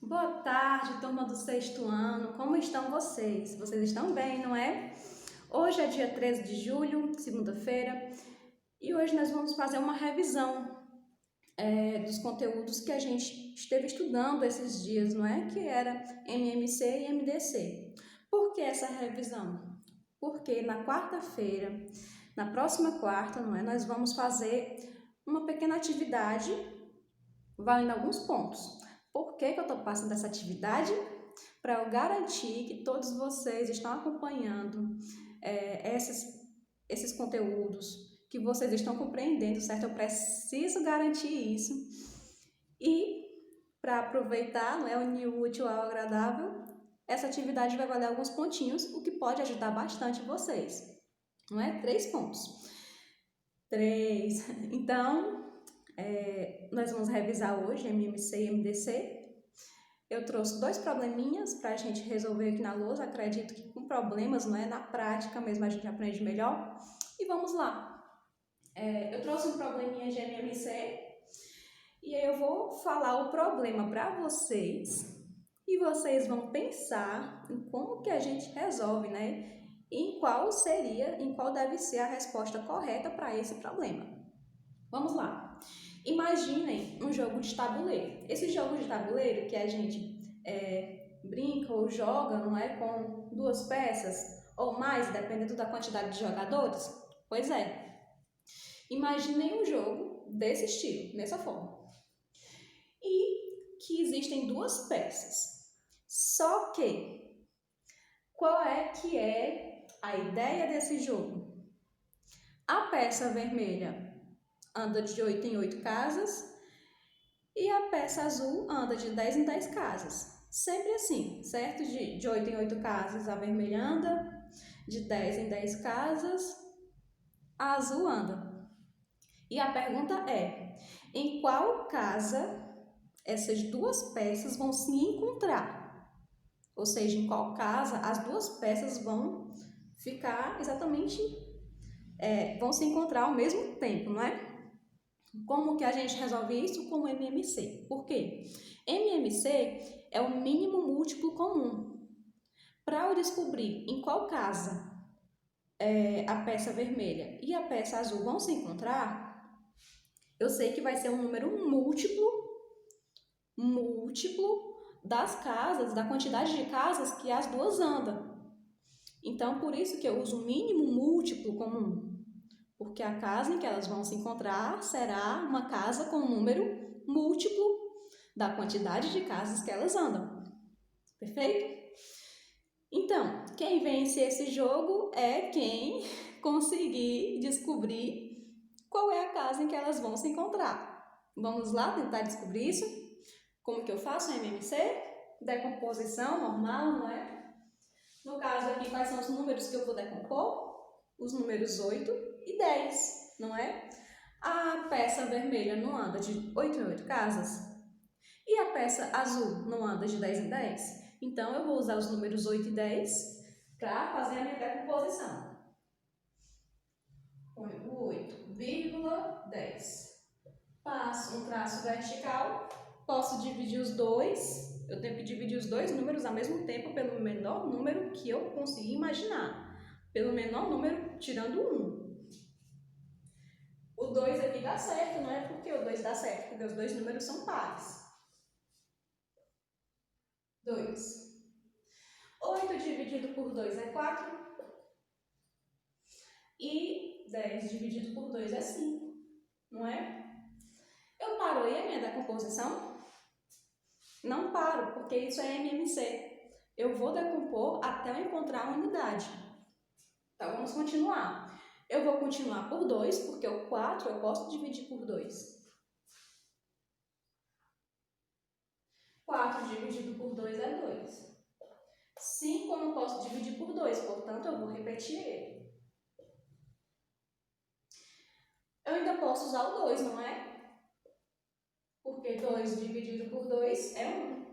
Boa tarde, turma do sexto ano. Como estão vocês? Vocês estão bem, não é? Hoje é dia 13 de julho, segunda-feira, e hoje nós vamos fazer uma revisão dos conteúdos que a gente esteve estudando esses dias, não é? Que era MMC e MDC. Por que essa revisão? Porque na quarta-feira, na próxima quarta, não é? Nós vamos fazer uma pequena atividade valendo alguns pontos. Por que eu estou passando essa atividade? Para eu garantir que todos vocês estão acompanhando esses conteúdos, que vocês estão compreendendo, certo? Eu preciso garantir isso. E para aproveitar, não é, unir o útil ao agradável, essa atividade vai valer alguns pontinhos, o que pode ajudar bastante vocês. Não é? 3 pontos. 3. Então, nós vamos revisar hoje MMC e MDC. Eu trouxe 2 probleminhas para a gente resolver aqui na lousa. Acredito que com problemas, não é? Na prática mesmo a gente aprende melhor. E vamos lá. Eu trouxe um probleminha de MMC e aí eu vou falar o problema para vocês e vocês vão pensar em como que a gente resolve, né? Em qual deve ser a resposta correta para esse problema. Vamos lá. Imaginem um jogo de tabuleiro. Esse jogo de tabuleiro que a gente brinca ou joga, não é, com 2 peças ou mais, dependendo da quantidade de jogadores? Pois é. Imaginem um jogo desse estilo, dessa forma. E que existem 2 peças. Só que, qual é que é a ideia desse jogo? A peça vermelha anda de 8 em 8 casas e a peça azul anda de 10 em 10 casas. Sempre assim, certo? De 8 em 8 casas a vermelha anda, de 10 em 10 casas a azul anda. E a pergunta é, em qual casa essas 2 peças vão se encontrar? Ou seja, em qual casa as 2 peças vão ficar exatamente, vão se encontrar ao mesmo tempo, não é? Como que a gente resolve isso? Com o MMC. Por quê? MMC é o mínimo múltiplo comum. Para eu descobrir em qual casa a peça vermelha e a peça azul vão se encontrar, eu sei que vai ser um número múltiplo das casas, da quantidade de casas que as 2 andam. Então, por isso que eu uso o mínimo múltiplo comum. Porque a casa em que elas vão se encontrar será uma casa com um número múltiplo da quantidade de casas que elas andam. Perfeito? Então, quem vence esse jogo é quem conseguir descobrir qual é a casa em que elas vão se encontrar. Vamos lá tentar descobrir isso? Como que eu faço a MMC? Decomposição normal, não é? No caso aqui, quais são os números que eu vou decompor? Os números 8 e 10, não é? A peça vermelha não anda de 8 em 8 casas e a peça azul não anda de 10 em 10. Então, eu vou usar os números 8 e 10 para fazer a minha decomposição. Põe o 8,10. Passo um traço vertical, posso dividir os dois. Eu tenho que dividir os 2 números ao mesmo tempo pelo menor número que eu conseguir imaginar. Pelo menor número, tirando 1. O 2 aqui dá certo, não é? Por que o 2 dá certo? Porque os 2 números são pares. 2. 8 dividido por 2 é 4. E 10 dividido por 2 é 5. Não é? Eu paro aí a minha decomposição? Não paro, porque isso é MMC. Eu vou decompor até eu encontrar a unidade. Então, vamos continuar. Eu vou continuar por 2, porque o 4 eu posso dividir por 2. 4 dividido por 2 é 2. 5 eu não posso dividir por 2, portanto, eu vou repetir ele. Eu ainda posso usar o 2, não é? Porque 2 dividido por 2 é 1.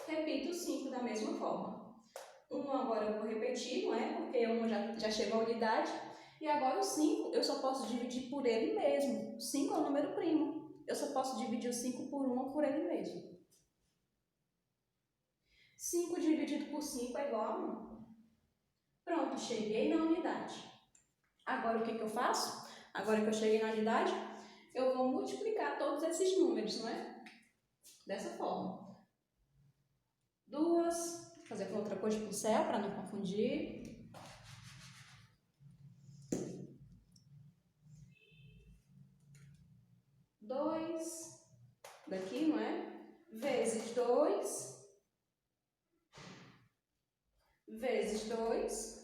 Repito o 5 da mesma forma. 1 agora eu vou repetir, não é? Porque 1 já chegou à unidade. E agora o 5 eu só posso dividir por ele mesmo. 5 é um número primo. Eu só posso dividir o 5 por 1 ou por ele mesmo. por 5 é igual a 1. Pronto, cheguei na unidade. Agora, o que eu faço? Agora que eu cheguei na unidade, eu vou multiplicar todos esses números, não é? Dessa forma. 2, vou fazer com outra cor de pincel para não confundir. 2, daqui, não é? Vezes 2, vezes 2,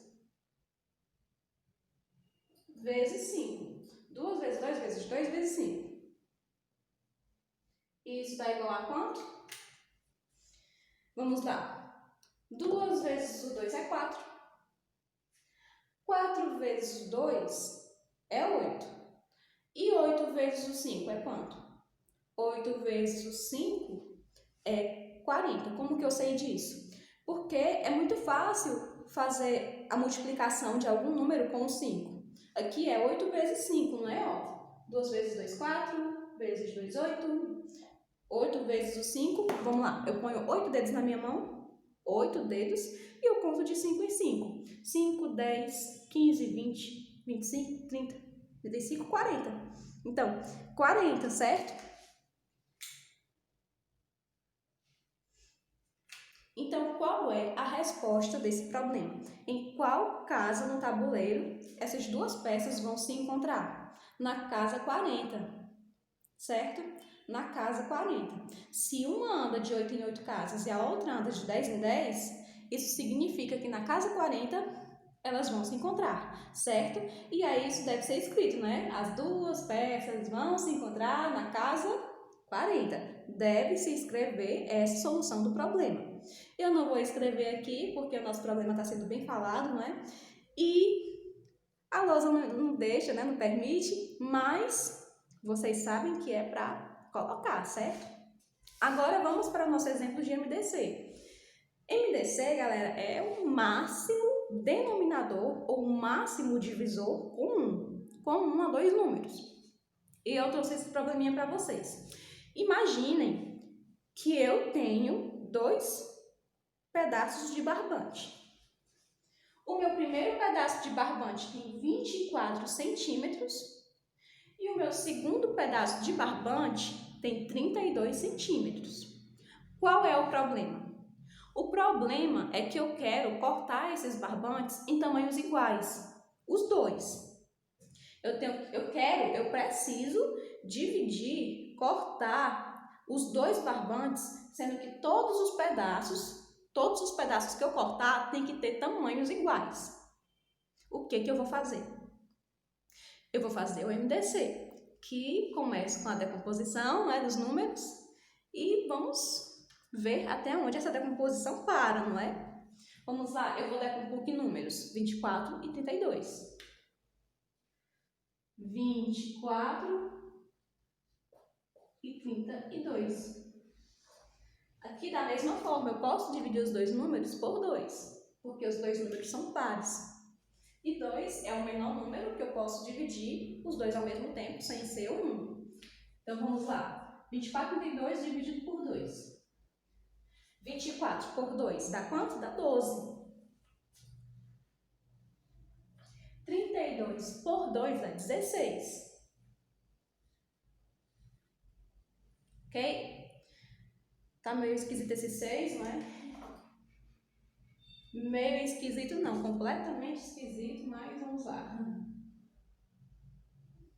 vezes 5. 2 vezes 2 vezes 2 vezes 5. Isso dá igual a quanto? Vamos lá. 2 vezes o 2 é 4. 4 vezes o 2 é 8. E 8 vezes o 5 é quanto? 8 vezes o 5 é 40. Como que eu sei disso? Porque é muito fácil fazer a multiplicação de algum número com o 5. Aqui é 8 vezes 5, não é? Ó, 2 vezes 2, 4. Vezes 2, 8. 8 vezes o 5. Vamos lá. Eu ponho 8 dedos na minha mão. 8 dedos. E eu conto de 5 em 5. 5, 10, 15, 20, 25, 30, 35, 40. Então, 40, certo? Então, qual é a resposta desse problema? Em qual casa no tabuleiro essas duas peças vão se encontrar? Na casa 40, certo? Na casa 40. Se uma anda de 8 em 8 casas e a outra anda de 10 em 10, isso significa que na casa 40 elas vão se encontrar, certo? E aí isso deve ser escrito, né? As duas peças vão se encontrar na casa 40. Deve-se escrever essa solução do problema. Eu não vou escrever aqui porque o nosso problema está sendo bem falado, não é? E a lousa não deixa, né? Não permite, mas vocês sabem que é para colocar, certo? Agora vamos para o nosso exemplo de MDC. MDC, galera, é o máximo denominador ou máximo divisor com 1 a 2 números. E eu trouxe esse probleminha para vocês. Imaginem que eu tenho 2 pedaços de barbante. O meu primeiro pedaço de barbante tem 24 centímetros e o meu segundo pedaço de barbante tem 32 centímetros. Qual é o problema? O problema é que eu quero cortar esses barbantes em tamanhos iguais, os dois. Eu preciso dividir, cortar os 2 barbantes, sendo que todos os pedaços que eu cortar tem que ter tamanhos iguais. O que eu vou fazer? Eu vou fazer o MDC, que começa com a decomposição, né, dos números, e vamos ver até onde essa decomposição para, não é? Vamos lá, eu vou decompor que números? 24 e 32. 24 e 32. Aqui, da mesma forma, eu posso dividir os 2 números por 2, porque os 2 números são pares. E 2 é o menor número que eu posso dividir os 2 ao mesmo tempo, sem ser 1. Então, vamos lá. 24 e 32 dividido por 2. 24 por 2 dá quanto? Dá 12. 32 por 2 dá 16. Ok? Tá meio esquisito esse 6, não é? Meio esquisito não, completamente esquisito, mas vamos lá.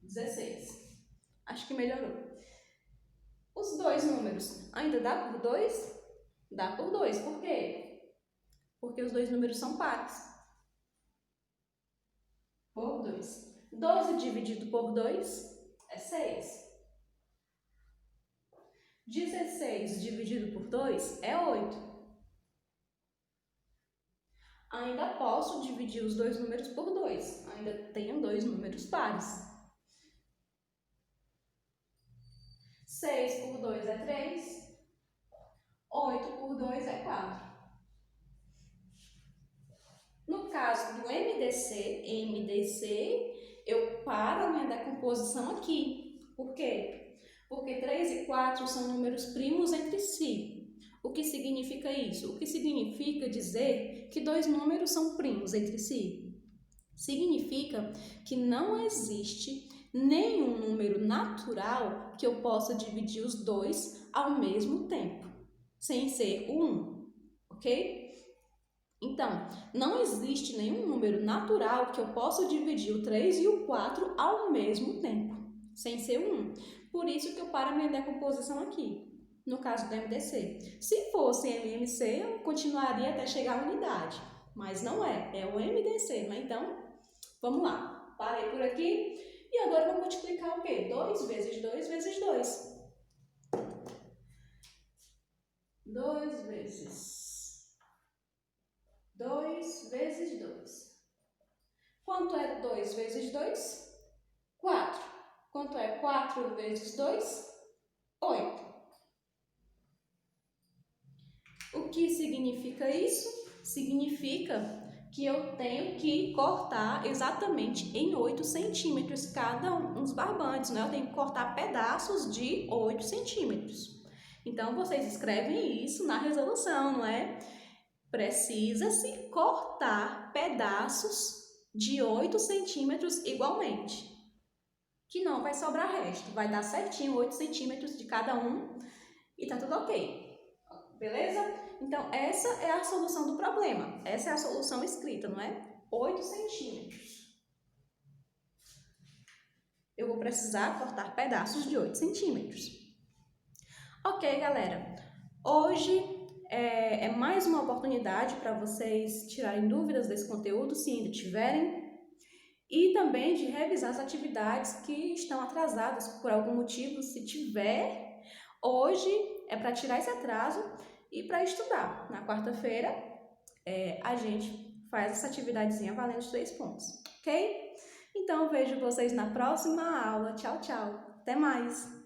16. Acho que melhorou. Os 2 números ainda dá por 2? Dá por 2. Por quê? Porque os 2 números são pares. Por 2. 12 dividido por 2 é 6. 16 dividido por 2 é 8. Ainda posso dividir os 2 números por 2. Ainda tenho 2 números pares. 6 por 2 é 3. 8 por 2 é 4. No caso do MDC, eu paro a minha decomposição aqui. Por quê? Porque 3 e 4 são números primos entre si. O que significa isso? O que significa dizer dizer que dois números são primos entre si? Significa que não existe nenhum número natural que eu possa dividir os dois ao mesmo tempo, sem ser o 1, ok? Então, não existe nenhum número natural que eu possa dividir o 3 e o 4 ao mesmo tempo, sem ser o 1. Por isso que eu paro a minha decomposição aqui, no caso do MDC. Se fosse MMC, eu continuaria até chegar à unidade, mas não é o MDC, né? Então, vamos lá. Parei por aqui e agora eu vou multiplicar o quê? 2 vezes 2 vezes 2. 2 vezes 2. Quanto é 2 vezes 2? 4. Quanto é 4 vezes 2? 8. O que significa isso? Significa que eu tenho que cortar exatamente em 8 centímetros cada um dos barbantes, né? Eu tenho que cortar pedaços de 8 centímetros. Então, vocês escrevem isso na resolução, não é? Precisa-se cortar pedaços de 8 centímetros igualmente, que não vai sobrar resto, vai dar certinho 8 centímetros de cada um e tá tudo ok, beleza? Então, essa é a solução do problema, essa é a solução escrita, não é? 8 centímetros. Eu vou precisar cortar pedaços de 8 centímetros. Ok, galera, hoje é mais uma oportunidade para vocês tirarem dúvidas desse conteúdo, se ainda tiverem, e também de revisar as atividades que estão atrasadas por algum motivo, se tiver. Hoje é para tirar esse atraso e para estudar. Na quarta-feira a gente faz essa atividadezinha valendo os 3 pontos, ok? Então, vejo vocês na próxima aula. Tchau, tchau. Até mais!